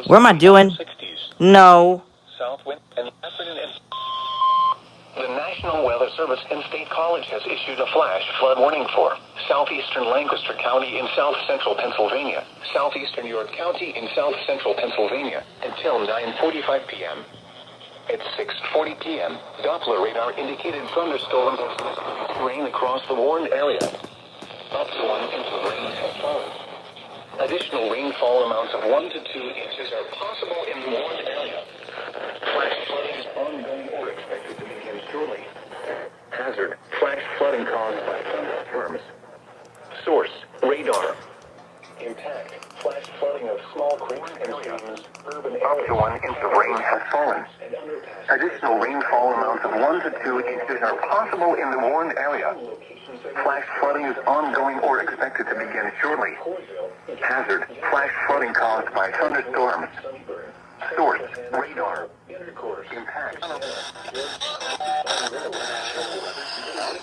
What am I doing? 60s. No. South wind and the National Weather Service and State College has issued a flash flood warning for southeastern Lancaster County in south-central Pennsylvania, southeastern York County in south-central Pennsylvania until 9:45 p.m. At 6:40 p.m., Doppler radar indicated thunderstorms of rain across the warned area. Up to 1 inch of rain has fallen. Additional rainfall amounts of 1 to 2 inches are possible in the warned area. Flash flooding is ongoing or expected to begin shortly. Hazard: flash flooding caused by thunderstorms. Source: radar. Impact: flash flooding of small creeks and streams, urban areas. Up to 1 inch of rain has fallen. Additional rainfall amounts of 1 to 2 inches are possible in the warned area. Flash flooding is ongoing or expected to begin shortly. Hazard: flash flooding caused by thunderstorms. Source: radar. Impact.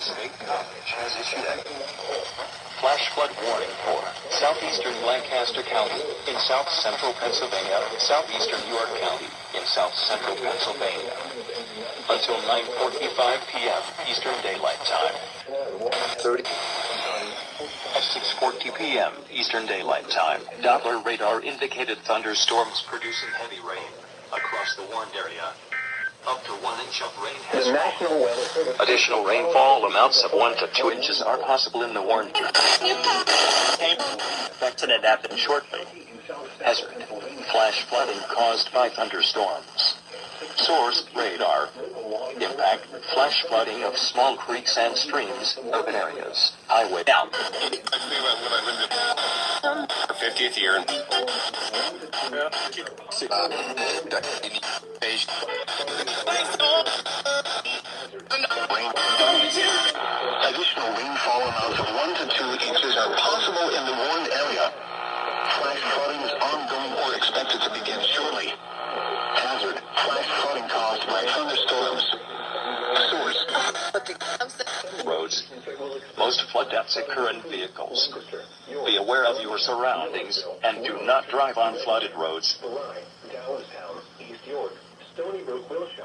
State College has issued a flash flood warning for southeastern Lancaster County in south-central Pennsylvania, southeastern York County in south-central Pennsylvania until 9:45 p.m. Eastern Daylight Time. At 6:40 p.m. Eastern Daylight Time, Doppler radar indicated thunderstorms producing heavy rain across the warned area. Up to 1 inch of rain has fallen. Additional rainfall amounts of 1 to 2 inches are possible in the warned area. Accident happened shortly. Hazard: flash flooding caused by thunderstorms. Source: radar. Impact: flash flooding of small creeks and streams, urban areas, highway. Down. 50th year. Additional rainfall amounts of 1 to 2 inches are possible in the warned area. Flash flooding is ongoing or expected to begin shortly. Hazard: flash flooding caused by thunderstorms. Source: Roads. Most flood deaths occur in vehicles. Be aware of your surroundings and do not drive on flooded roads. Dallas Town, East York, Stony Brook, Wilshire.